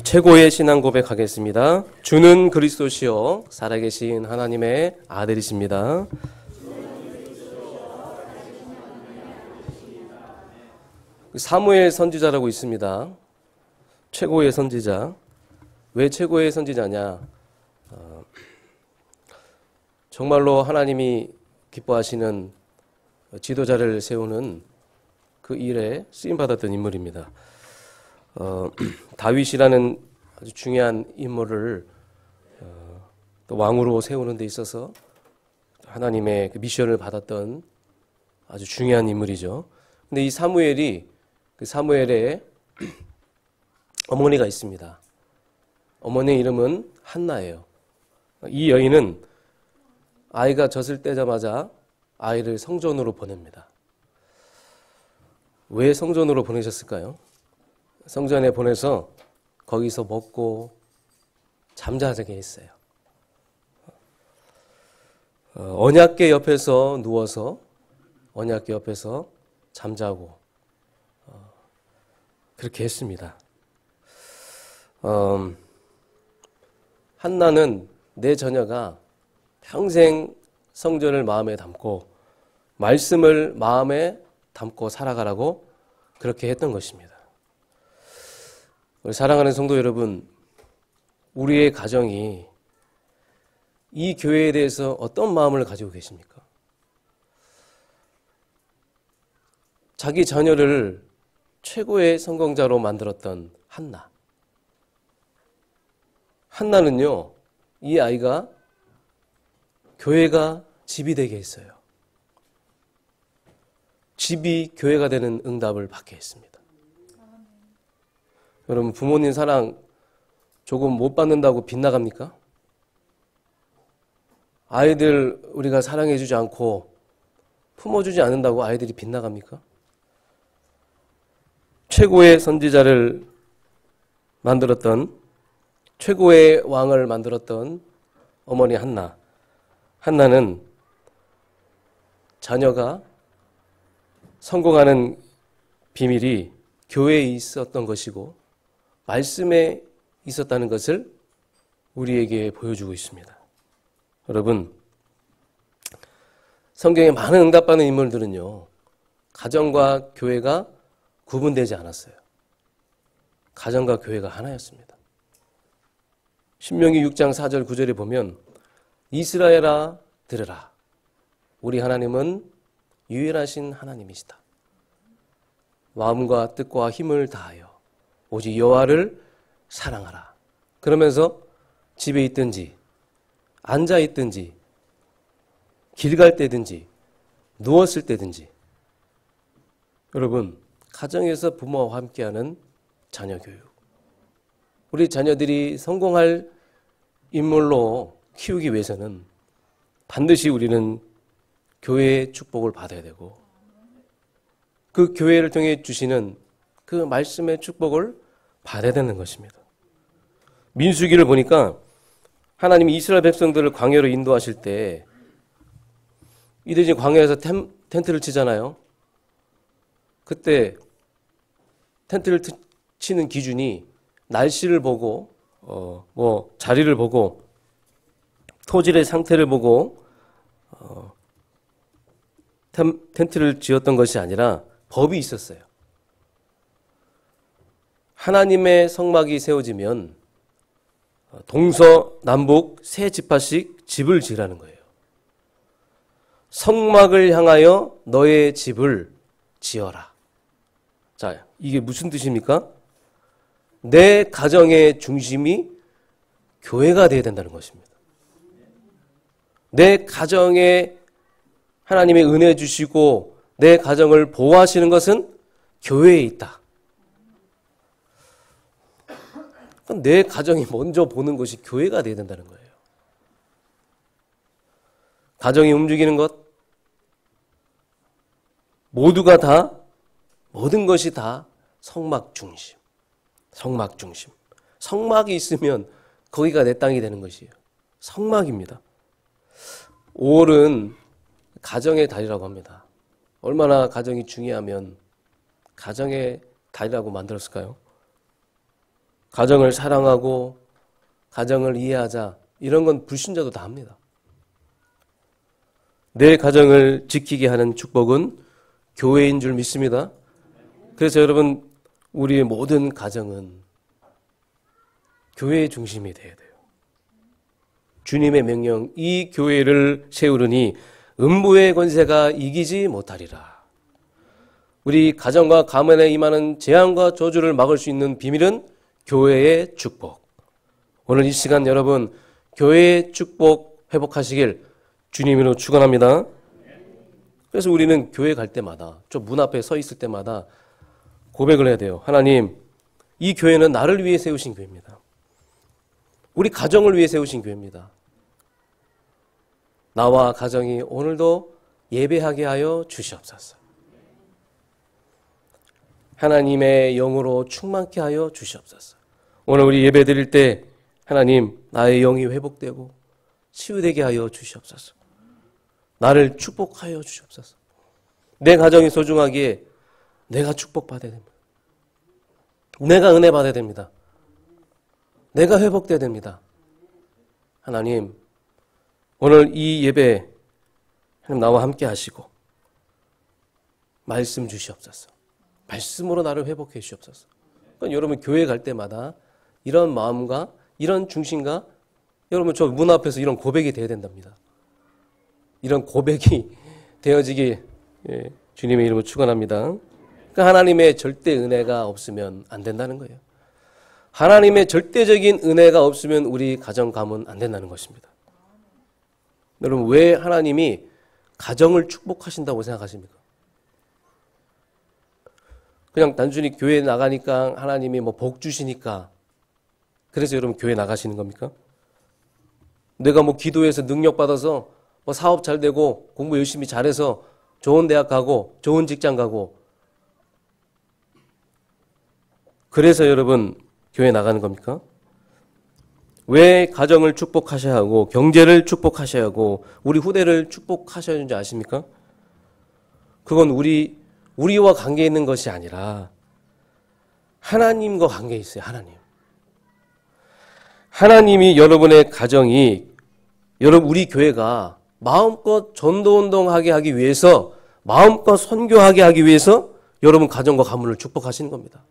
최고의 신앙 고백하겠습니다. 주는 그리스도시요 살아계신 하나님의 아들이십니다. 사무엘 선지자라고 있습니다. 최고의 선지자. 왜 최고의 선지자냐? 정말로 하나님이 기뻐하시는 지도자를 세우는 그 일에 쓰임받았던 인물입니다. 다윗이라는 아주 중요한 인물을 또 왕으로 세우는 데 있어서 하나님의 그 미션을 받았던 아주 중요한 인물이죠. 근데 이 사무엘이 그 사무엘의 어머니가 있습니다. 어머니의 이름은 한나예요. 이 여인은 아이가 젖을 떼자마자 아이를 성전으로 보냅니다. 왜 성전으로 보내셨을까요? 성전에 보내서 거기서 먹고 잠자게 했어요. 언약궤 옆에서 누워서 언약궤 옆에서 잠자고 그렇게 했습니다. 한나는 내 자녀가 평생 성전을 마음에 담고 말씀을 마음에 담고 살아가라고 그렇게 했던 것입니다. 우리 사랑하는 성도 여러분, 우리의 가정이 이 교회에 대해서 어떤 마음을 가지고 계십니까? 자기 자녀를 최고의 성공자로 만들었던 한나. 한나는요, 이 아이가 교회가 집이 되게 했어요. 집이 교회가 되는 응답을 받게 했습니다. 여러분, 부모님 사랑 조금 못 받는다고 빗나갑니까? 아이들 우리가 사랑해주지 않고 품어주지 않는다고 아이들이 빗나갑니까? 최고의 선지자를 만들었던, 최고의 왕을 만들었던 어머니 한나. 한나는 자녀가 성공하는 비밀이 교회에 있었던 것이고 말씀에 있었다는 것을 우리에게 보여주고 있습니다. 여러분, 성경에 많은 응답받는 인물들은요, 가정과 교회가 구분되지 않았어요. 가정과 교회가 하나였습니다. 신명기 6장 4절 9절에 보면 이스라엘아 들으라. 우리 하나님은 유일하신 하나님이시다. 마음과 뜻과 힘을 다하여 오직 여호와를 사랑하라. 그러면서 집에 있든지 앉아 있든지 길 갈 때든지 누웠을 때든지 여러분, 가정에서 부모와 함께하는 자녀 교육, 우리 자녀들이 성공할 인물로 키우기 위해서는 반드시 우리는 교회의 축복을 받아야 되고 그 교회를 통해 주시는 그 말씀의 축복을 받아야 되는 것입니다. 민수기를 보니까 하나님이 이스라엘 백성들을 광야로 인도하실 때 이들이 광야에서 텐트를 치잖아요. 그때 텐트를 치는 기준이 날씨를 보고 자리를 보고 토질의 상태를 보고 텐트를 지었던 것이 아니라 법이 있었어요. 하나님의 성막이 세워지면 동서남북 세 지파씩 집을 지으라는 거예요. 성막을 향하여 너의 집을 지어라. 자, 이게 무슨 뜻입니까? 내 가정의 중심이 교회가 되어야 된다는 것입니다. 내 가정에 하나님의 은혜 주시고 내 가정을 보호하시는 것은 교회에 있다. 내 가정이 먼저 보는 것이 교회가 되어야 된다는 거예요. 가정이 움직이는 것, 모두가 다, 모든 것이 다 성막 중심. 성막 중심. 성막이 있으면 거기가 내 땅이 되는 것이에요. 성막입니다. 5월은 가정의 달이라고 합니다. 얼마나 가정이 중요하면 가정의 달이라고 만들었을까요? 가정을 사랑하고 가정을 이해하자, 이런 건 불신자도 다 합니다. 내 가정을 지키게 하는 축복은 교회인 줄 믿습니다. 그래서 여러분, 우리의 모든 가정은 교회의 중심이 되어야 돼요. 주님의 명령, 이 교회를 세우르니 음부의 권세가 이기지 못하리라. 우리 가정과 가문에 임하는 재앙과 저주를 막을 수 있는 비밀은 교회의 축복. 오늘 이 시간 여러분, 교회의 축복 회복하시길 주님으로 축원합니다. 그래서 우리는 교회 갈 때마다, 저 문 앞에 서 있을 때마다 고백을 해야 돼요. 하나님, 이 교회는 나를 위해 세우신 교회입니다. 우리 가정을 위해 세우신 교회입니다. 나와 가정이 오늘도 예배하게 하여 주시옵소서. 하나님의 영으로 충만케 하여 주시옵소서. 오늘 우리 예배 드릴 때 하나님, 나의 영이 회복되고 치유되게 하여 주시옵소서. 나를 축복하여 주시옵소서. 내 가정이 소중하기에 내가 축복받아야 됩니다. 내가 은혜 받아야 됩니다. 내가 회복돼야 됩니다. 하나님, 오늘 이 예배 하나님 나와 함께 하시고 말씀 주시옵소서. 말씀으로 나를 회복해 주시옵소서. 그러니까 여러분 교회 갈 때마다 이런 마음과 이런 중심과 여러분 저 문 앞에서 이런 고백이 돼야 된답니다. 이런 고백이 되어지기 주님의 이름으로 축원합니다. 그러니까 하나님의 절대 은혜가 없으면 안 된다는 거예요. 하나님의 절대적인 은혜가 없으면 우리 가정 가문 안 된다는 것입니다. 여러분 왜 하나님이 가정을 축복하신다고 생각하십니까? 그냥 단순히 교회 나가니까 하나님이 뭐 복 주시니까 그래서 여러분 교회 나가시는 겁니까? 내가 뭐 기도해서 능력 받아서 뭐 사업 잘 되고 공부 열심히 잘해서 좋은 대학 가고 좋은 직장 가고 그래서 여러분 교회 나가는 겁니까? 왜 가정을 축복하셔야 하고 경제를 축복하셔야 하고 우리 후대를 축복하셔야 하는지 아십니까? 그건 우리와 관계 있는 것이 아니라 하나님과 관계 있어요. 하나님이 여러분의 가정이 여러분 우리 교회가 마음껏 전도운동하게 하기 위해서 마음껏 선교하게 하기 위해서 여러분 가정과 가문을 축복하시는 겁니다.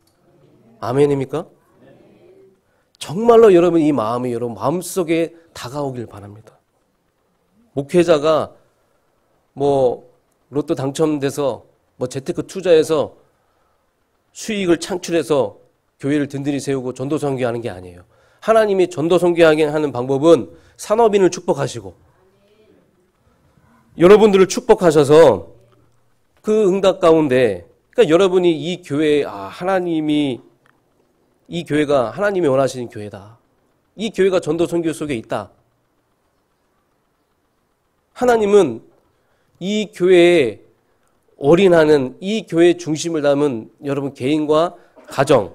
아멘입니까? 정말로 여러분 이 마음이 여러분 마음속에 다가오길 바랍니다. 목회자가 뭐 로또 당첨돼서 뭐 재테크 투자해서 수익을 창출해서 교회를 든든히 세우고 전도 선교하는 게 아니에요. 하나님이 전도 선교하게 하는 방법은 산업인을 축복하시고 여러분들을 축복하셔서 그 응답 가운데 그러니까 여러분이 이 교회에 이 교회가 하나님이 원하시는 교회다. 이 교회가 전도 선교 속에 있다. 하나님은 이 교회에 올인하는 이 교회의 중심을 담은 여러분 개인과 가정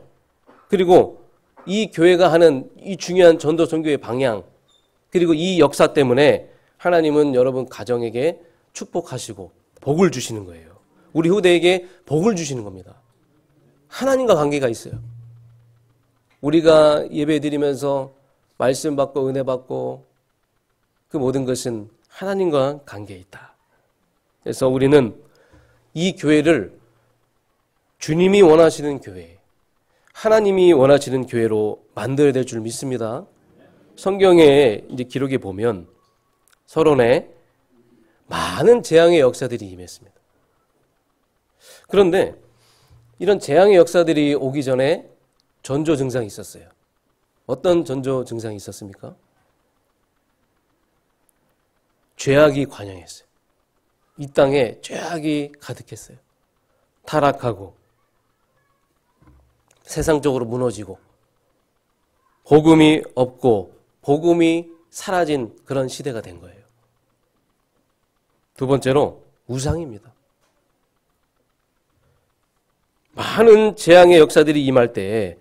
그리고 이 교회가 하는 이 중요한 전도 선교의 방향 그리고 이 역사 때문에 하나님은 여러분 가정에게 축복하시고 복을 주시는 거예요. 우리 후대에게 복을 주시는 겁니다. 하나님과 관계가 있어요. 우리가 예배 드리면서 말씀 받고 은혜 받고 그 모든 것은 하나님과 관계에 있다. 그래서 우리는 이 교회를 주님이 원하시는 교회, 하나님이 원하시는 교회로 만들어야 될 줄 믿습니다. 성경에 이제 기록에 보면 서론에 많은 재앙의 역사들이 임했습니다. 그런데 이런 재앙의 역사들이 오기 전에 전조 증상이 있었어요. 어떤 전조 증상이 있었습니까? 죄악이 관영했어요. 이 땅에 죄악이 가득했어요. 타락하고 세상적으로 무너지고 복음이 없고 복음이 사라진 그런 시대가 된 거예요. 두 번째로 우상입니다. 많은 재앙의 역사들이 임할 때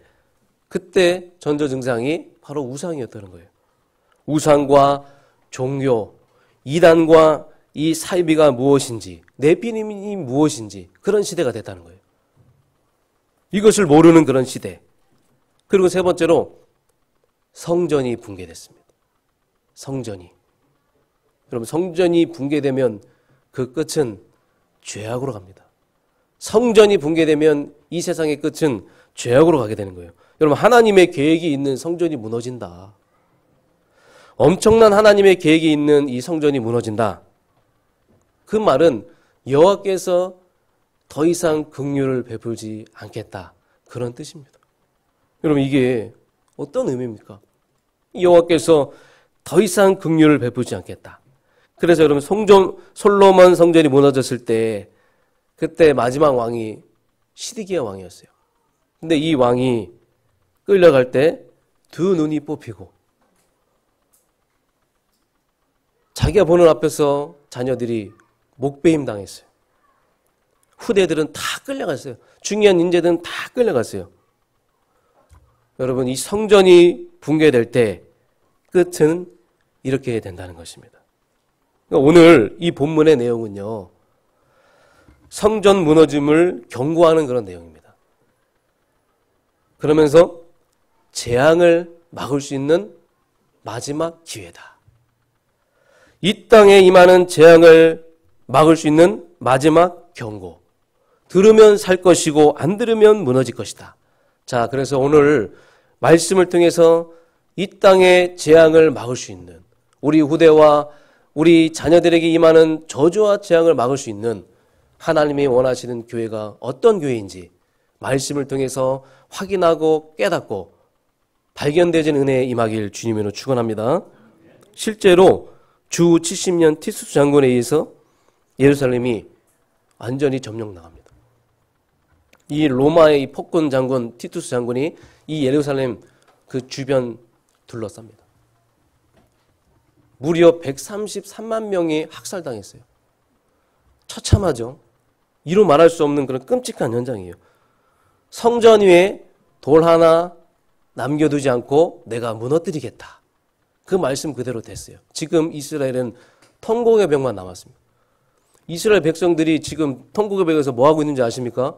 그때 전조 증상이 바로 우상이었다는 거예요. 우상과 종교, 이단과 이 사이비가 무엇인지, 네피림이 무엇인지 그런 시대가 됐다는 거예요. 이것을 모르는 그런 시대. 그리고 세 번째로 성전이 붕괴됐습니다. 성전이. 여러분, 성전이 붕괴되면 그 끝은 죄악으로 갑니다. 성전이 붕괴되면 이 세상의 끝은 죄악으로 가게 되는 거예요. 여러분, 하나님의 계획이 있는 성전이 무너진다. 엄청난 하나님의 계획이 있는 이 성전이 무너진다. 그 말은 여호와께서 더 이상 긍휼을 베풀지 않겠다. 그런 뜻입니다. 여러분, 이게 어떤 의미입니까? 여호와께서 더 이상 긍휼을 베풀지 않겠다. 그래서 여러분, 솔로몬 성전이 무너졌을 때 그때 마지막 왕이 시드기야 왕이었어요. 근데 이 왕이 끌려갈 때 두 눈이 뽑히고 자기가 보는 앞에서 자녀들이 목베임 당했어요. 후대들은 다 끌려갔어요. 중요한 인재들은 다 끌려갔어요. 여러분, 이 성전이 붕괴될 때 끝은 이렇게 된다는 것입니다. 그러니까 오늘 이 본문의 내용은요, 성전 무너짐을 경고하는 그런 내용입니다. 그러면서 재앙을 막을 수 있는 마지막 기회다. 이 땅에 임하는 재앙을 막을 수 있는 마지막 경고. 들으면 살 것이고 안 들으면 무너질 것이다. 자, 그래서 오늘 말씀을 통해서 이 땅의 재앙을 막을 수 있는, 우리 후대와 우리 자녀들에게 임하는 저주와 재앙을 막을 수 있는 하나님이 원하시는 교회가 어떤 교회인지 말씀을 통해서 확인하고 깨닫고 발견되진 은혜에 임하길 주님으로 축원합니다. 실제로 주 70년 티투스 장군에 의해서 예루살렘이 완전히 점령당합니다. 이 로마의 이 폭군 장군 티투스 장군이 이 예루살렘 그 주변 둘러쌉니다. 무려 133만 명이 학살당했어요. 처참하죠. 이루 말할 수 없는 그런 끔찍한 현장이에요. 성전 위에 돌 하나 남겨두지 않고 내가 무너뜨리겠다. 그 말씀 그대로 됐어요. 지금 이스라엘은 통곡의 벽만 남았습니다. 이스라엘 백성들이 지금 통곡의 벽에서 뭐 하고 있는지 아십니까?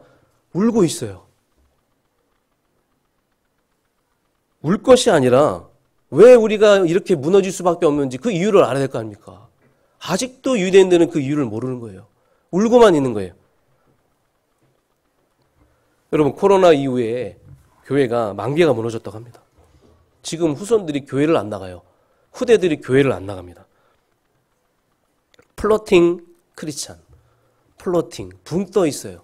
울고 있어요. 울 것이 아니라 왜 우리가 이렇게 무너질 수밖에 없는지 그 이유를 알아야 될 거 아닙니까? 아직도 유대인들은 그 이유를 모르는 거예요. 울고만 있는 거예요. 여러분, 코로나 이후에 교회가 만개가 무너졌다고 합니다. 지금 후손들이 교회를 안 나가요. 후대들이 교회를 안 나갑니다. 플로팅 크리스찬, 플로팅 붕 떠 있어요.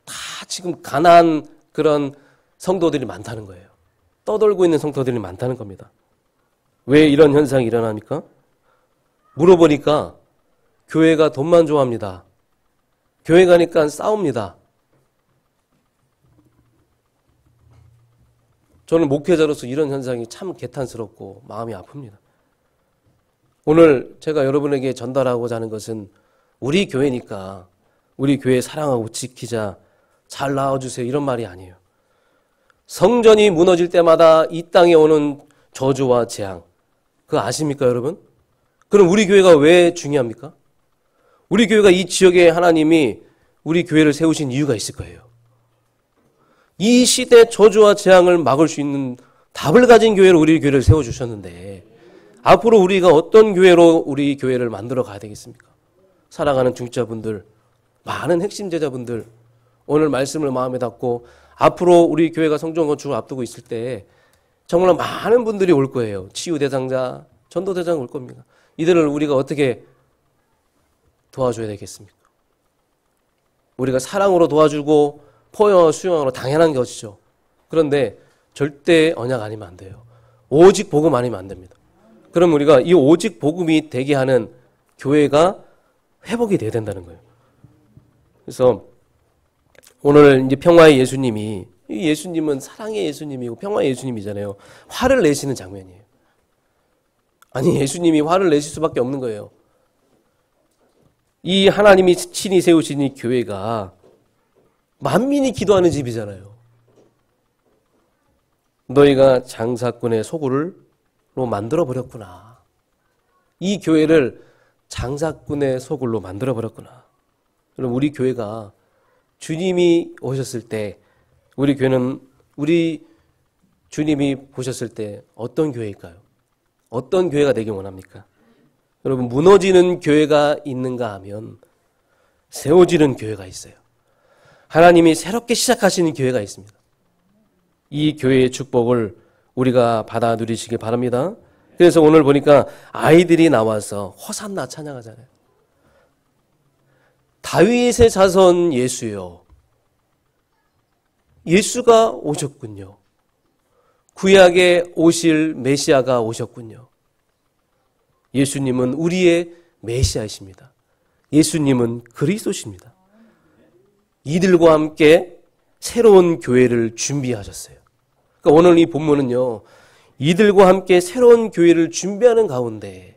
다 지금 가난한 그런 성도들이 많다는 거예요. 떠돌고 있는 성도들이 많다는 겁니다. 왜 이런 현상이 일어납니까? 물어보니까 교회가 돈만 좋아합니다. 교회 가니까 싸웁니다. 저는 목회자로서 이런 현상이 참 개탄스럽고 마음이 아픕니다. 오늘 제가 여러분에게 전달하고자 하는 것은 우리 교회니까 우리 교회 사랑하고 지키자, 잘 나와주세요, 이런 말이 아니에요. 성전이 무너질 때마다 이 땅에 오는 저주와 재앙, 그거 아십니까 여러분? 그럼 우리 교회가 왜 중요합니까? 우리 교회가 이 지역에 하나님이 우리 교회를 세우신 이유가 있을 거예요. 이 시대 저주와 재앙을 막을 수 있는 답을 가진 교회로 우리 교회를 세워주셨는데 앞으로 우리가 어떤 교회로 우리 교회를 만들어 가야 되겠습니까? 사랑하는 중직자분들, 많은 핵심 제자분들, 오늘 말씀을 마음에 담고 앞으로 우리 교회가 성전 건축을 앞두고 있을 때 정말 많은 분들이 올 거예요. 치유 대상자, 전도 대상 올 겁니다. 이들을 우리가 어떻게 도와줘야 되겠습니까? 우리가 사랑으로 도와주고 포용하고 수용하고 당연한 것이죠. 그런데 절대 언약 아니면 안 돼요. 오직 복음 아니면 안 됩니다. 그럼 우리가 이 오직 복음이 되게 하는 교회가 회복이 돼야 된다는 거예요. 그래서 오늘 이제 평화의 예수님이, 이 예수님은 사랑의 예수님이고 평화의 예수님이잖아요. 화를 내시는 장면이에요. 아니, 예수님이 화를 내실 수밖에 없는 거예요. 이 하나님이 친히 세우신 이 교회가 만민이 기도하는 집이잖아요. 너희가 장사꾼의 소굴로 만들어버렸구나. 이 교회를 장사꾼의 소굴로 만들어버렸구나. 그럼 우리 교회가 주님이 오셨을 때 우리 교회는 우리 주님이 보셨을 때 어떤 교회일까요? 어떤 교회가 되길 원합니까? 여러분, 무너지는 교회가 있는가 하면 세워지는 교회가 있어요. 하나님이 새롭게 시작하시는 교회가 있습니다. 이 교회의 축복을 우리가 받아 누리시기 바랍니다. 그래서 오늘 보니까 아이들이 나와서 호산나 찬양하잖아요. 다윗의 자손 예수요. 예수가 오셨군요. 구약에 오실 메시아가 오셨군요. 예수님은 우리의 메시아이십니다. 예수님은 그리스도십니다. 이들과 함께 새로운 교회를 준비하셨어요. 그러니까 오늘 이 본문은요, 이들과 함께 새로운 교회를 준비하는 가운데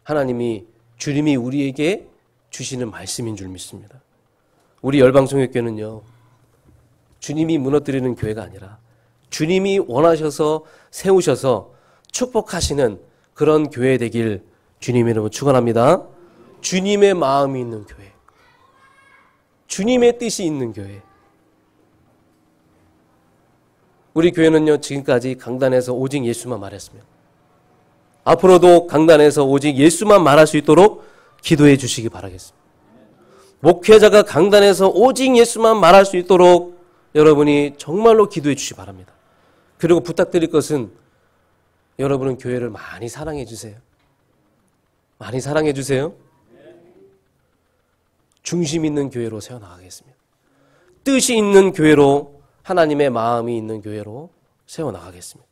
하나님이, 주님이 우리에게 주시는 말씀인 줄 믿습니다. 우리 열방성역교회는요, 주님이 무너뜨리는 교회가 아니라 주님이 원하셔서 세우셔서 축복하시는 그런 교회 되길 주님의 이름으로 축원합니다. 주님의 마음이 있는 교회, 주님의 뜻이 있는 교회. 우리 교회는요, 지금까지 강단에서 오직 예수만 말했습니다. 앞으로도 강단에서 오직 예수만 말할 수 있도록 기도해 주시기 바라겠습니다. 목회자가 강단에서 오직 예수만 말할 수 있도록 여러분이 정말로 기도해 주시기 바랍니다. 그리고 부탁드릴 것은 여러분은 교회를 많이 사랑해 주세요. 많이 사랑해 주세요. 중심 있는 교회로 세워나가겠습니다. 뜻이 있는 교회로, 하나님의 마음이 있는 교회로 세워나가겠습니다.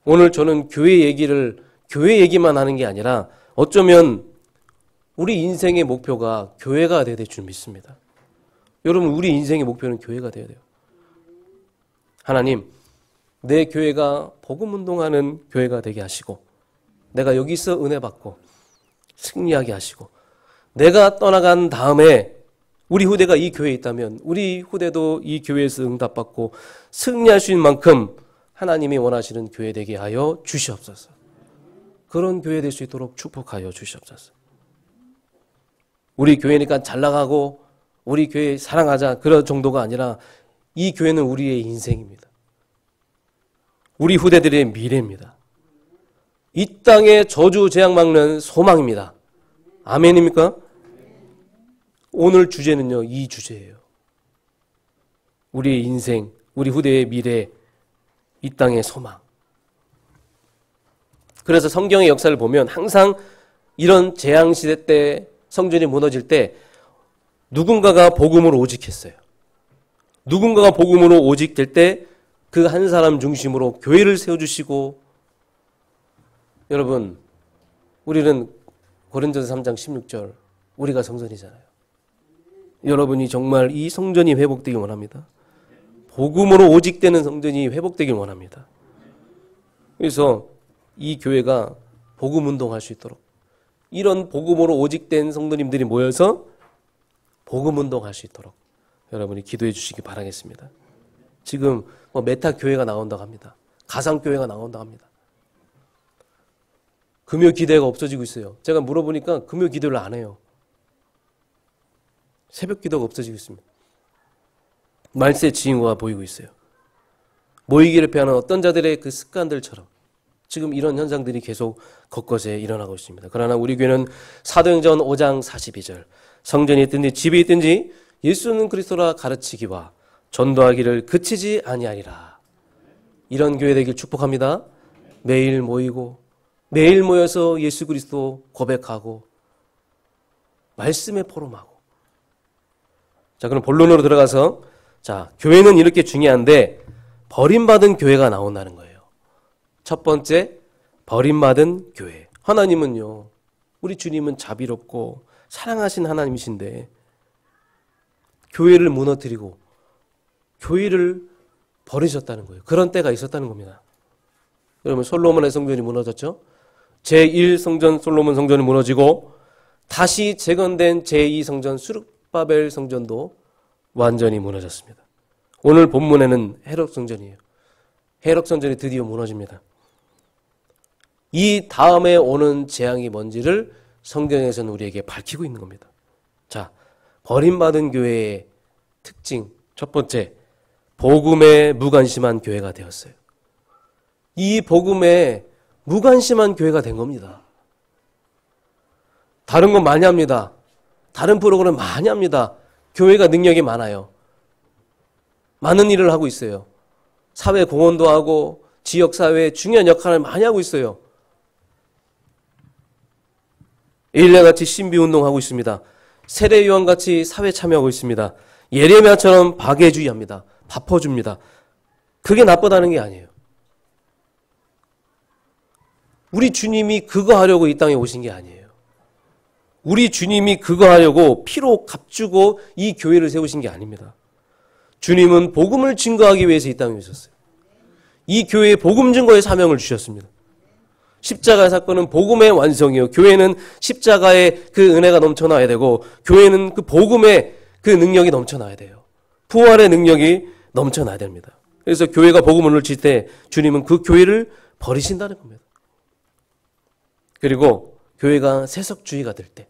오늘 저는 교회 얘기만 하는 게 아니라 어쩌면 우리 인생의 목표가 교회가 되어야 될 줄 믿습니다. 여러분, 우리 인생의 목표는 교회가 되어야 돼요. 하나님, 내 교회가 복음운동하는 교회가 되게 하시고, 내가 여기서 은혜 받고 승리하게 하시고, 내가 떠나간 다음에 우리 후대가 이 교회에 있다면 우리 후대도 이 교회에서 응답받고 승리할 수 있는 만큼 하나님이 원하시는 교회 되게 하여 주시옵소서. 그런 교회 될 수 있도록 축복하여 주시옵소서. 우리 교회니까 잘 나가고 우리 교회 사랑하자, 그런 정도가 아니라 이 교회는 우리의 인생입니다. 우리 후대들의 미래입니다. 이 땅에 저주 재앙 막는 소망입니다. 아멘입니까? 오늘 주제는요, 이 주제예요. 우리의 인생, 우리 후대의 미래, 이 땅의 소망. 그래서 성경의 역사를 보면 항상 이런 재앙시대 때, 성전이 무너질 때 누군가가 복음으로 오직했어요. 누군가가 복음으로 오직될 때 그 한 사람 중심으로 교회를 세워주시고, 여러분, 우리는 고린도서 3장 16절, 우리가 성전이잖아요. 여러분이 정말 이 성전이 회복되길 원합니다. 복음으로 오직되는 성전이 회복되길 원합니다. 그래서 이 교회가 복음 운동할 수 있도록, 이런 복음으로 오직된 성도님들이 모여서 복음 운동할 수 있도록 여러분이 기도해 주시기 바라겠습니다. 지금 메타 교회가 나온다고 합니다. 가상 교회가 나온다고 합니다. 금요 기대가 없어지고 있어요. 제가 물어보니까 금요 기도를 안 해요. 새벽 기도가 없어지고 있습니다. 말세 지인과 보이고 있어요. 모이기를 피하는 어떤 자들의 그 습관들처럼 지금 이런 현상들이 계속 곳곳에 일어나고 있습니다. 그러나 우리 교회는 사도행전 5장 42절, 성전이 있든지 집이 있든지 예수는 그리스도라 가르치기와 전도하기를 그치지 아니하리라. 이런 교회 되길 축복합니다. 매일 모이고 매일 모여서 예수 그리스도 고백하고 말씀에 포럼하고. 자, 그럼 본론으로 들어가서, 자, 교회는 이렇게 중요한데 버림받은 교회가 나온다는 거예요. 첫 번째, 버림받은 교회. 하나님은요, 우리 주님은 자비롭고 사랑하신 하나님이신데 교회를 무너뜨리고 교회를 버리셨다는 거예요. 그런 때가 있었다는 겁니다. 여러분, 솔로몬의 성전이 무너졌죠? 제1성전 솔로몬 성전이 무너지고 다시 재건된 제2성전 수르바벨 성전도 완전히 무너졌습니다. 오늘 본문에는 헤롯 성전이에요. 헤롯 성전이 드디어 무너집니다. 이 다음에 오는 재앙이 뭔지를 성경에서는 우리에게 밝히고 있는 겁니다. 자, 버림받은 교회의 특징 첫 번째, 복음에 무관심한 교회가 되었어요. 이 복음에 무관심한 교회가 된 겁니다. 다른 건 많이 합니다. 다른 프로그램 많이 합니다. 교회가 능력이 많아요. 많은 일을 하고 있어요. 사회 공헌도 하고 지역사회에 중요한 역할을 많이 하고 있어요. 에일리야같이 신비운동하고 있습니다. 세례요한같이 사회 참여하고 있습니다. 예레미야처럼 박애주의합니다. 바퍼줍니다. 그게 나쁘다는 게 아니에요. 우리 주님이 그거 하려고 이 땅에 오신 게 아니에요. 우리 주님이 그거 하려고 피로 값주고 이 교회를 세우신 게 아닙니다. 주님은 복음을 증거하기 위해서 이 땅에 오셨어요. 이 교회에 복음 증거의 사명을 주셨습니다. 십자가의 사건은 복음의 완성이요. 교회는 십자가의 그 은혜가 넘쳐나야 되고 교회는 그 복음의 그 능력이 넘쳐나야 돼요. 부활의 능력이 넘쳐나야 됩니다. 그래서 교회가 복음을 놓칠 때 주님은 그 교회를 버리신다는 겁니다. 그리고 교회가 세속주의가 될 때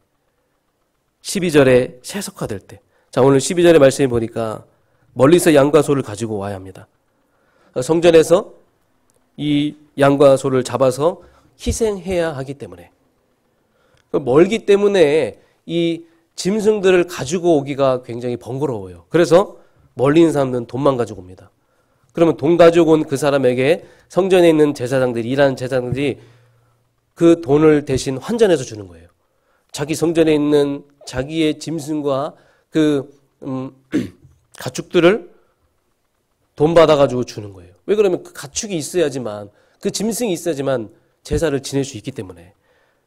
12절에 세속화될 때 자 오늘 12절의 말씀에 보니까 멀리서 양과 소를 가지고 와야 합니다. 성전에서 이 양과 소를 잡아서 희생해야 하기 때문에 멀기 때문에 이 짐승들을 가지고 오기가 굉장히 번거로워요. 그래서 멀리 있는 사람들은 돈만 가지고 옵니다. 그러면 돈 가지고 온 그 사람에게 성전에 있는 제사장들이 일하는 제사장들이 그 돈을 대신 환전해서 주는 거예요. 자기 성전에 있는 자기의 짐승과 그 가축들을 돈 받아가지고 주는 거예요. 왜 그러면 그 가축이 있어야지만 그 짐승이 있어야지만 제사를 지낼 수 있기 때문에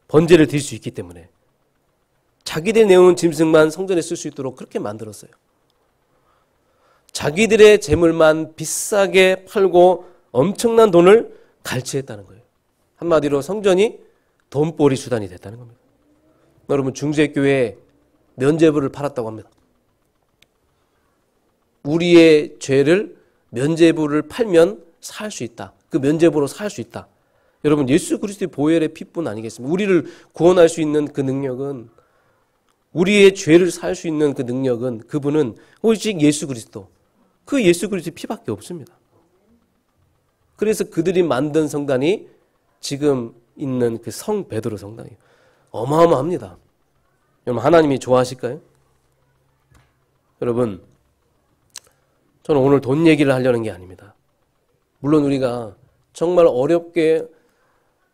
번제를 드릴 수 있기 때문에 자기들이 내온 짐승만 성전에 쓸 수 있도록 그렇게 만들었어요. 자기들의 재물만 비싸게 팔고 엄청난 돈을 갈취했다는 거예요. 한마디로 성전이 돈벌이 수단이 됐다는 겁니다. 여러분 중세교회에 면죄부를 팔았다고 합니다. 우리의 죄를 면죄부를 팔면 살 수 있다. 그 면죄부로 살 수 있다. 여러분 예수 그리스도의 보혈의 피뿐 아니겠습니까? 우리를 구원할 수 있는 그 능력은 우리의 죄를 살 수 있는 그 능력은 그분은 오직 예수 그리스도. 그 예수 그리스도의 피밖에 없습니다. 그래서 그들이 만든 성당이 지금 있는 그 성 베드로 성당이에요. 어마어마합니다. 여러분 하나님이 좋아하실까요? 여러분 저는 오늘 돈 얘기를 하려는 게 아닙니다. 물론 우리가 정말 어렵게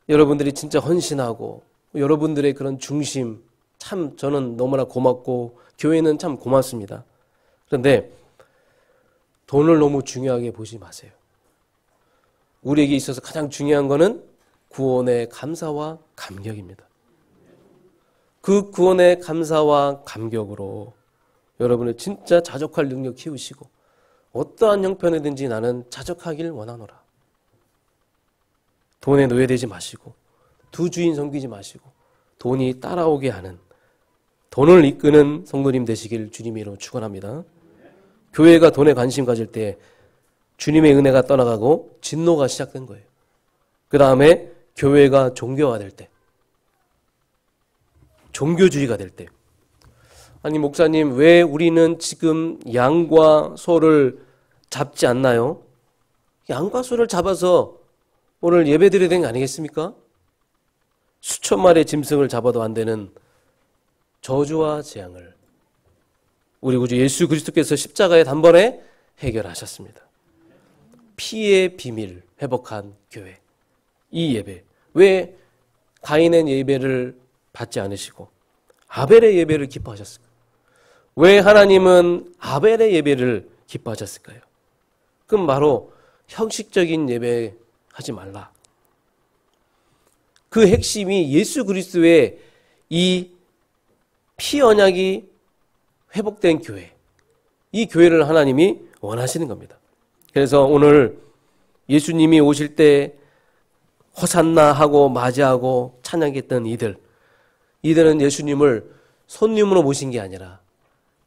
여러분들이 진짜 헌신하고 여러분들의 그런 중심 참 저는 너무나 고맙고 교회는 참 고맙습니다. 그런데 돈을 너무 중요하게 보지 마세요. 우리에게 있어서 가장 중요한 거는 구원의 감사와 감격입니다. 그 구원의 감사와 감격으로 여러분을 진짜 자족할 능력 키우시고 어떠한 형편이든지 나는 자족하길 원하노라. 돈에 노예되지 마시고 두 주인 섬기지 마시고 돈이 따라오게 하는 돈을 이끄는 성도님 되시길 주님의 이름으로 축원합니다. 교회가 돈에 관심 가질 때 주님의 은혜가 떠나가고 진노가 시작된 거예요. 그 다음에 교회가 종교화될 때 종교주의가 될 때 아니 목사님 왜 우리는 지금 양과 소를 잡지 않나요? 양과 소를 잡아서 오늘 예배드려야 되는 거 아니겠습니까? 수천 마리의 짐승을 잡아도 안 되는 저주와 재앙을 우리 구주 예수 그리스도께서 십자가의 단번에 해결하셨습니다. 피의 비밀 회복한 교회 이 예배 왜 가인의 예배를 받지 않으시고 아벨의 예배를 기뻐하셨을까요? 왜 하나님은 아벨의 예배를 기뻐하셨을까요? 그럼 바로 형식적인 예배 하지 말라. 그 핵심이 예수 그리스도의 이 피 언약이 회복된 교회. 이 교회를 하나님이 원하시는 겁니다. 그래서 오늘 예수님이 오실 때 호산나 하고 맞이하고 찬양했던 이들은 예수님을 손님으로 모신 게 아니라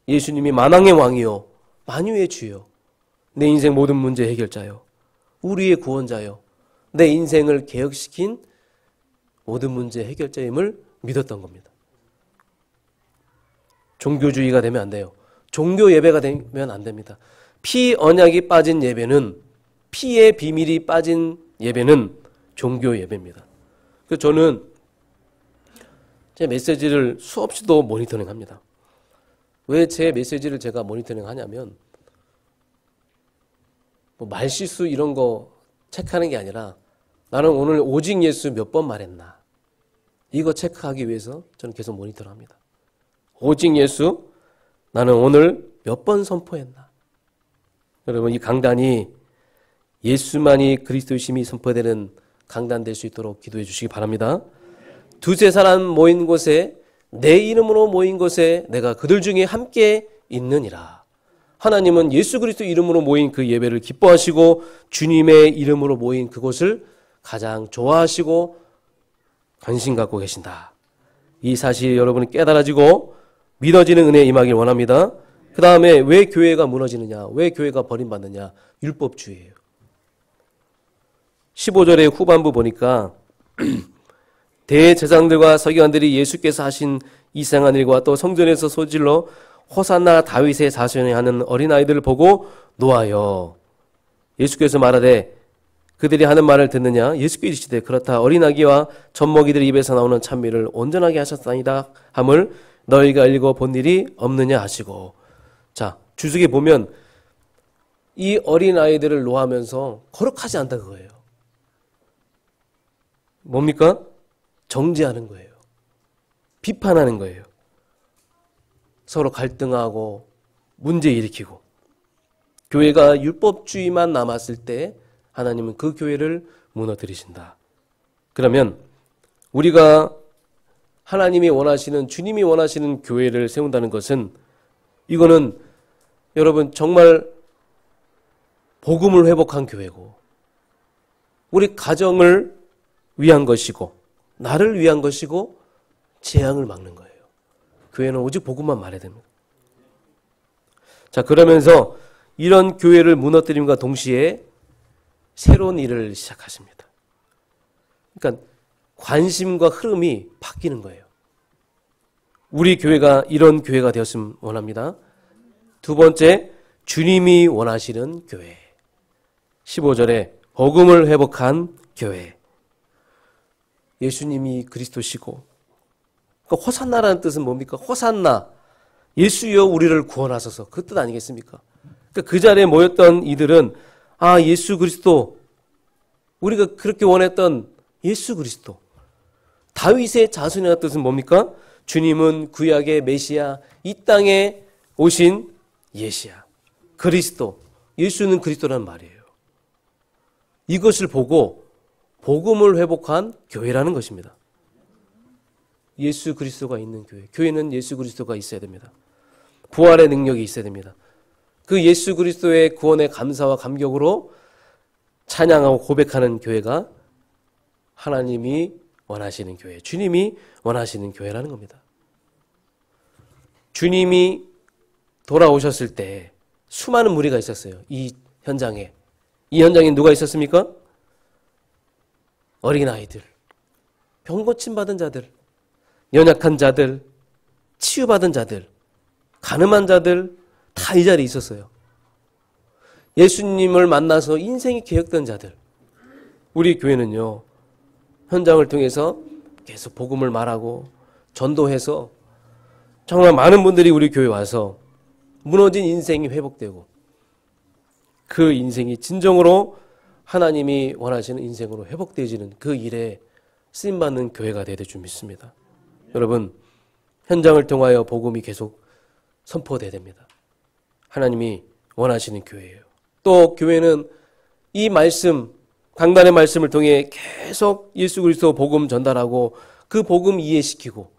예수님이 만왕의 왕이요 만유의 주요 내 인생 모든 문제 해결자요 우리의 구원자요 내 인생을 개혁시킨 모든 문제 해결자임을 믿었던 겁니다. 종교주의가 되면 안 돼요. 종교 예배가 되면 안 됩니다. 피 언약이 빠진 예배는, 피의 비밀이 빠진 예배는 종교 예배입니다. 그래서 저는 제 메시지를 수없이도 모니터링 합니다. 왜 제 메시지를 제가 모니터링 하냐면, 뭐 말실수 이런 거 체크하는 게 아니라, 나는 오늘 오직 예수 몇 번 말했나, 이거 체크하기 위해서 저는 계속 모니터를 합니다. 오직 예수, 나는 오늘 몇 번 선포했나. 여러분, 이 강단이 예수만이 그리스도심이 선포되는 강단 될 수 있도록 기도해 주시기 바랍니다. 두세 사람 모인 곳에, 내 이름으로 모인 곳에 내가 그들 중에 함께 있느니라. 하나님은 예수 그리스도 이름으로 모인 그 예배를 기뻐하시고 주님의 이름으로 모인 그곳을 가장 좋아하시고 관심 갖고 계신다. 이 사실이 여러분이 깨달아지고 믿어지는 은혜에 임하길 원합니다. 그 다음에 왜 교회가 무너지느냐, 왜 교회가 버림받느냐, 율법주의예요. 15절의 후반부 보니까 대제사장들과 서기관들이 예수께서 하신 이상한 일과 또 성전에서 소질러 호산나 다윗의 자손에 하는 어린아이들을 보고 노하여 예수께서 말하되 그들이 하는 말을 듣느냐. 예수께서 이르시되 그렇다. 어린아기와 젖먹이들 입에서 나오는 찬미를 온전하게 하셨사이다 함을 너희가 읽어본 일이 없느냐 하시고. 자, 주석에 보면 이 어린아이들을 노하면서 거룩하지 않다 그거예요. 뭡니까? 정죄하는 거예요. 비판하는 거예요. 서로 갈등하고 문제 일으키고. 교회가 율법주의만 남았을 때 하나님은 그 교회를 무너뜨리신다. 그러면 우리가 하나님이 원하시는, 주님이 원하시는 교회를 세운다는 것은, 이거는 여러분 정말 복음을 회복한 교회고, 우리 가정을 위한 것이고, 나를 위한 것이고, 재앙을 막는 거예요. 교회는 오직 복음만 말해야 됩니다. 자, 그러면서 이런 교회를 무너뜨림과 동시에 새로운 일을 시작하십니다. 그러니까 관심과 흐름이 바뀌는 거예요. 우리 교회가 이런 교회가 되었으면 원합니다. 두 번째, 주님이 원하시는 교회. 15절에 복음을 회복한 교회. 예수님이 그리스도시고, 그러니까 호산나라는 뜻은 뭡니까? 호산나, 예수여 우리를 구원하소서, 그 뜻 아니겠습니까? 그러니까 그 자리에 모였던 이들은 아, 예수 그리스도, 우리가 그렇게 원했던 예수 그리스도, 다윗의 자손이라는 뜻은 뭡니까? 주님은 구약의 메시아, 이 땅에 오신 예시야, 그리스도, 예수는 그리스도라는 말이에요. 이것을 보고 복음을 회복한 교회라는 것입니다. 예수 그리스도가 있는 교회, 교회는 예수 그리스도가 있어야 됩니다. 부활의 능력이 있어야 됩니다. 그 예수 그리스도의 구원의 감사와 감격으로 찬양하고 고백하는 교회가 하나님이 원하시는 교회, 주님이 원하시는 교회라는 겁니다. 주님이 돌아오셨을 때 수많은 무리가 있었어요. 이 현장에. 이 현장에 누가 있었습니까? 어린아이들, 병 고침 받은 자들, 연약한 자들, 치유받은 자들, 가늠한 자들, 다 이 자리에 있었어요. 예수님을 만나서 인생이 개혁된 자들. 우리 교회는요, 현장을 통해서 계속 복음을 말하고 전도해서 정말 많은 분들이 우리 교회에 와서 무너진 인생이 회복되고 그 인생이 진정으로 하나님이 원하시는 인생으로 회복되어지는 그 일에 쓰임받는 교회가 되야 될 줄 믿습니다. 여러분, 현장을 통하여 복음이 계속 선포되어야 됩니다. 하나님이 원하시는 교회예요. 또 교회는 이 말씀, 강단의 말씀을 통해 계속 예수 그리스도 복음 전달하고 그 복음 이해시키고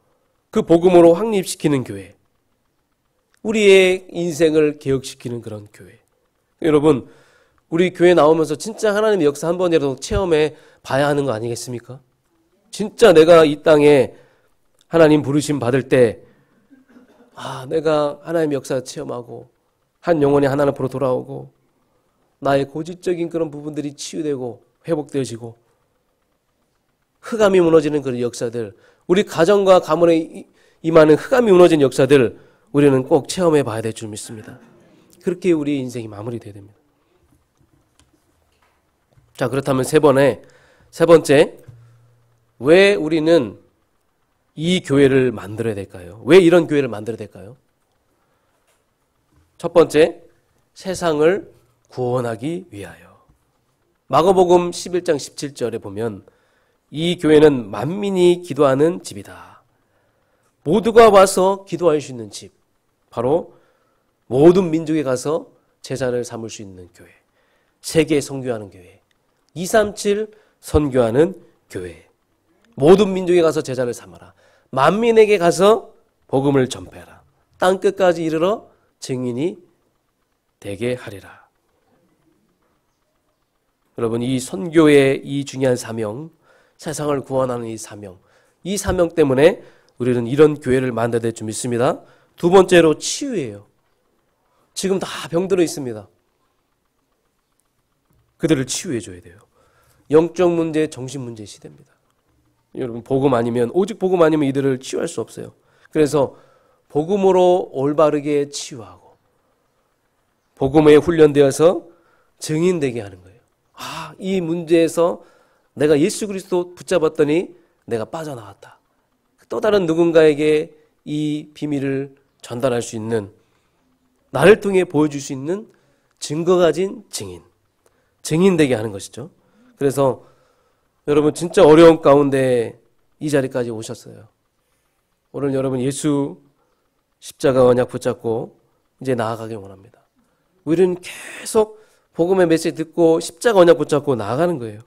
그 복음으로 확립시키는 교회. 우리의 인생을 개혁시키는 그런 교회. 여러분, 우리 교회 나오면서 진짜 하나님의 역사 한 번이라도 체험해 봐야 하는 거 아니겠습니까? 진짜 내가 이 땅에 하나님 부르심 받을 때, 아, 내가 하나님의 역사 체험하고 한 영혼이 하나님 앞으로 돌아오고 나의 고질적인 그런 부분들이 치유되고 회복되어지고 흑암이 무너지는 그런 역사들, 우리 가정과 가문에 임하는 흑암이 무너진 역사들, 우리는 꼭 체험해 봐야 될 줄 믿습니다. 그렇게 우리 인생이 마무리돼야 됩니다. 자, 그렇다면 세 번째, 왜 우리는 이 교회를 만들어야 될까요? 왜 이런 교회를 만들어야 될까요? 첫 번째, 세상을 구원하기 위하여. 마가복음 11장 17절에 보면 이 교회는 만민이 기도하는 집이다. 모두가 와서 기도할 수 있는 집. 바로 모든 민족에 가서 제자를 삼을 수 있는 교회. 세계 선교하는 교회. 237 선교하는 교회. 모든 민족에 가서 제자를 삼아라. 만민에게 가서 복음을 전파해라. 땅끝까지 이르러 증인이 되게 하리라. 여러분, 이 선교의 이 중요한 사명, 세상을 구원하는 이 사명 때문에 우리는 이런 교회를 만들어야 될 줄 믿습니다. 두 번째로 치유예요. 지금 다 병들어 있습니다. 그들을 치유해 줘야 돼요. 영적 문제, 정신 문제 시대입니다. 여러분, 오직 복음 아니면 이들을 치유할 수 없어요. 그래서 복음으로 올바르게 치유하고 복음에 훈련되어서 증인되게 하는 거예요. 이 문제에서 내가 예수 그리스도 붙잡았더니 내가 빠져나왔다. 또 다른 누군가에게 이 비밀을 전달할 수 있는, 나를 통해 보여줄 수 있는 증거 가진 증인되게 하는 것이죠. 그래서 여러분, 진짜 어려운 가운데 이 자리까지 오셨어요. 오늘 여러분 예수 십자가 언약 붙잡고 이제 나아가길 원합니다. 우리는 계속 복음의 메시지 듣고 십자가 언약 붙잡고 나아가는 거예요.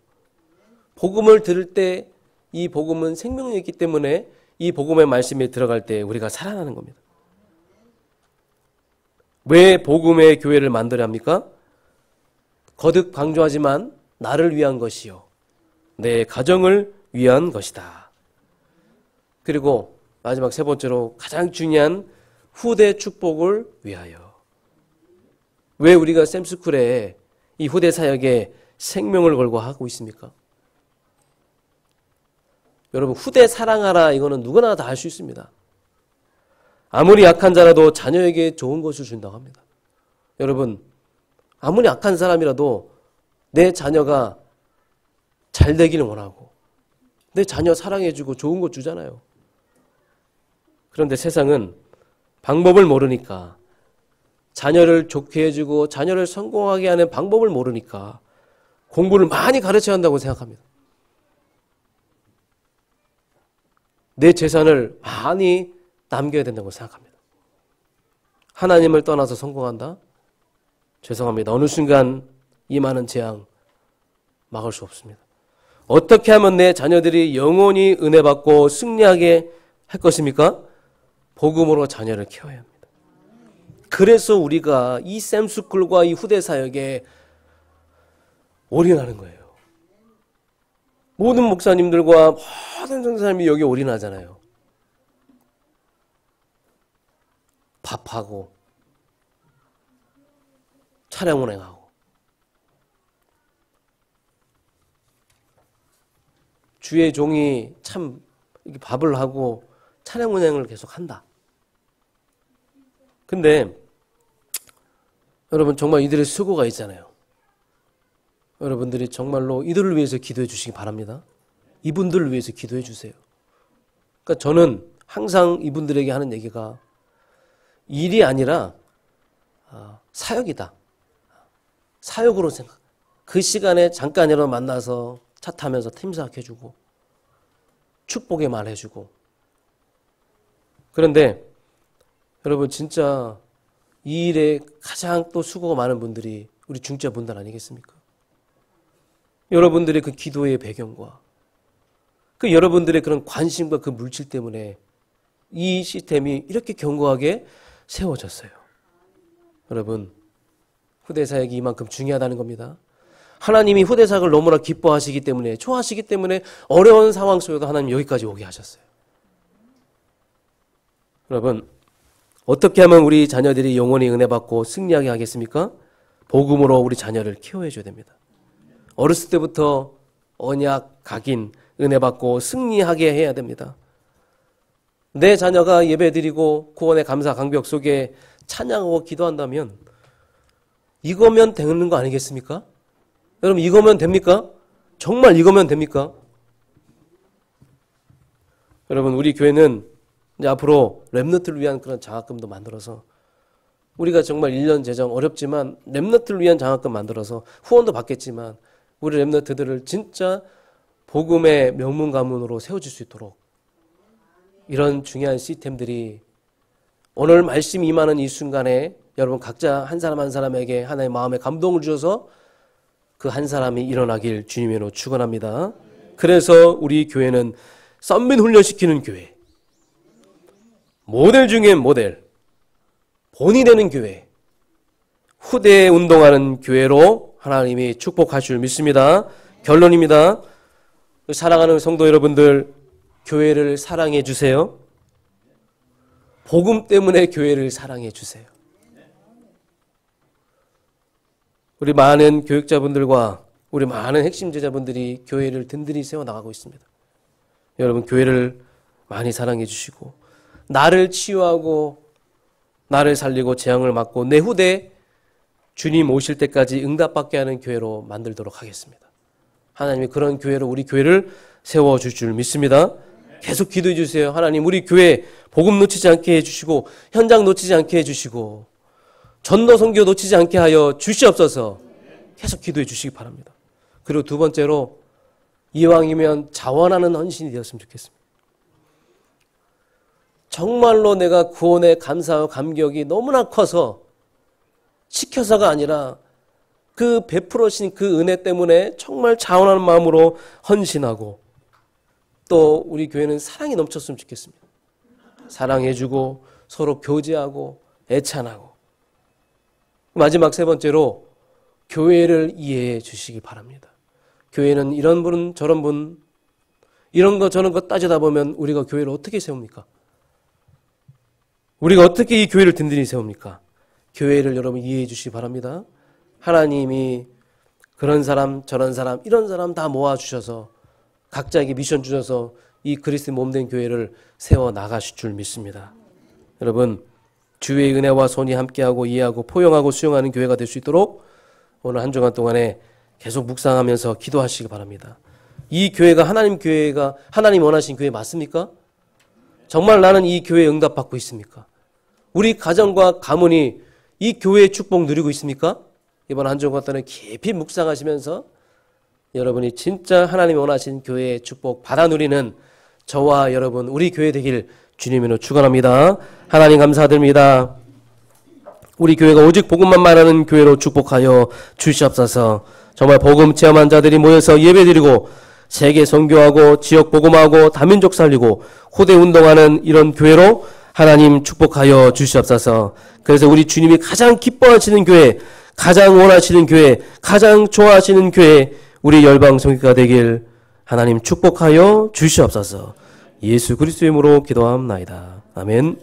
복음을 들을 때 이 복음은 생명력이 있기 때문에 이 복음의 말씀에 들어갈 때 우리가 살아나는 겁니다. 왜 복음의 교회를 만들어야 합니까? 거듭 강조하지만 나를 위한 것이요, 내 가정을 위한 것이다. 그리고 마지막 세 번째로 가장 중요한 후대 축복을 위하여. 왜 우리가 샘스쿨에 이 후대 사역에 생명을 걸고 하고 있습니까? 여러분, 후대 사랑하라, 이거는 누구나 다 할 수 있습니다. 아무리 약한 자라도 자녀에게 좋은 것을 준다고 합니다. 여러분, 아무리 악한 사람이라도 내 자녀가 잘 되기를 원하고 내 자녀 사랑해주고 좋은 것 주잖아요. 그런데 세상은 방법을 모르니까, 자녀를 좋게 해주고 자녀를 성공하게 하는 방법을 모르니까 공부를 많이 가르쳐야 한다고 생각합니다. 내 재산을 많이 남겨야 된다고 생각합니다. 하나님을 떠나서 성공한다? 죄송합니다. 어느 순간 이 많은 재앙 막을 수 없습니다. 어떻게 하면 내 자녀들이 영원히 은혜 받고 승리하게 할 것입니까? 복음으로 자녀를 키워야 합니다. 그래서 우리가 이 샘스쿨과 이 후대 사역에 올인하는 거예요. 모든 목사님들과 모든 전사님이 여기 올인하잖아요. 밥하고 차량 운행하고 주의 종이 참 밥을 하고 차량 운행을 계속 한다. 근데 여러분, 정말 이들의 수고가 있잖아요. 여러분들이 정말로 이들을 위해서 기도해 주시기 바랍니다. 이분들을 위해서 기도해 주세요. 그러니까 저는 항상 이분들에게 하는 얘기가 일이 아니라 사역이다. 사역으로 생각. 그 시간에 잠깐이라도 만나서 차 타면서 팀사학해주고 축복의 말 해주고. 그런데 여러분, 진짜 이 일에 가장 또 수고가 많은 분들이 우리 중자분들 아니겠습니까? 여러분들의 그 기도의 배경과 그 여러분들의 그런 관심과 그 물질 때문에 이 시스템이 이렇게 견고하게 세워졌어요. 여러분, 후대사역이 이만큼 중요하다는 겁니다. 하나님이 후대사역을 너무나 기뻐하시기 때문에, 좋아하시기 때문에 어려운 상황 속에도 하나님 여기까지 오게 하셨어요. 여러분, 어떻게 하면 우리 자녀들이 영원히 은혜 받고 승리하게 하겠습니까? 복음으로 우리 자녀를 키워야 줘야 됩니다. 어렸을 때부터 언약, 각인, 은혜 받고 승리하게 해야 됩니다. 내 자녀가 예배드리고 구원의 감사 강벽 속에 찬양하고 기도한다면 이거면 되는 거 아니겠습니까? 여러분 이거면 됩니까? 정말 이거면 됩니까? 여러분 우리 교회는 이제 앞으로 렘넌트를 위한 그런 장학금도 만들어서 우리가 정말 1년 재정 어렵지만 렘넌트를 위한 장학금 만들어서 후원도 받겠지만 우리 렘넌트들을 진짜 복음의 명문 가문으로 세워줄 수 있도록 이런 중요한 시스템들이 오늘 말씀 임하는 이 순간에 여러분 각자 한 사람 한 사람에게 하나의 마음의 감동을 주셔서 그 한 사람이 일어나길 주님으로 축원합니다. 그래서 우리 교회는 썬민 훈련시키는 교회, 모델 중에 모델, 본이 되는 교회, 후대에 운동하는 교회로 하나님이 축복할 줄 믿습니다. 결론입니다. 사랑하는 성도 여러분들, 교회를 사랑해 주세요. 복음 때문에 교회를 사랑해 주세요. 우리 많은 교육자분들과 우리 많은 핵심 제자분들이 교회를 든든히 세워나가고 있습니다. 여러분 교회를 많이 사랑해 주시고 나를 치유하고 나를 살리고 재앙을 막고 내 후대 주님 오실 때까지 응답받게 하는 교회로 만들도록 하겠습니다. 하나님이 그런 교회로 우리 교회를 세워줄 줄 믿습니다. 계속 기도해 주세요. 하나님 우리 교회 복음 놓치지 않게 해주시고 현장 놓치지 않게 해주시고 전도 선교 놓치지 않게 하여 주시옵소서. 계속 기도해 주시기 바랍니다. 그리고 두 번째로 이왕이면 자원하는 헌신이 되었으면 좋겠습니다. 정말로 내가 구원의 감사와 감격이 너무나 커서 시켜서가 아니라 그 베풀어진 그 은혜 때문에 정말 자원하는 마음으로 헌신하고 또 우리 교회는 사랑이 넘쳤으면 좋겠습니다. 사랑해주고 서로 교제하고 애찬하고 마지막 세 번째로 교회를 이해해 주시기 바랍니다. 교회는 이런 분 저런 분 이런 거 저런 거 따지다 보면 우리가 교회를 어떻게 세웁니까? 우리가 어떻게 이 교회를 든든히 세웁니까? 교회를 여러분 이해해 주시기 바랍니다. 하나님이 그런 사람 저런 사람 이런 사람 다 모아주셔서 각자에게 미션 주셔서 이 그리스도의 몸된 교회를 세워나가실 줄 믿습니다. 여러분 주의 은혜와 손이 함께하고 이해하고 포용하고 수용하는 교회가 될 수 있도록 오늘 한 주간 동안에 계속 묵상하면서 기도하시기 바랍니다. 이 교회가 하나님 교회가 하나님 원하신 교회 맞습니까? 정말 나는 이 교회에 응답받고 있습니까? 우리 가정과 가문이 이 교회의 축복 누리고 있습니까? 이번 한 주간 동안에 깊이 묵상하시면서 여러분이 진짜 하나님이 원하신 교회의 축복 받아 누리는 저와 여러분 우리 교회 되길 주님으로 축원합니다. 하나님 감사드립니다. 우리 교회가 오직 복음만 말하는 교회로 축복하여 주시옵소서. 정말 복음 체험한 자들이 모여서 예배드리고 세계 선교하고 지역 복음하고 다민족 살리고 후대 운동하는 이런 교회로 하나님 축복하여 주시옵소서. 그래서 우리 주님이 가장 기뻐하시는 교회, 가장 원하시는 교회, 가장 좋아하시는 교회 우리 열방성교가 되길 하나님 축복하여 주시옵소서. 예수 그리스도의 이름으로 기도합나이다. 아멘.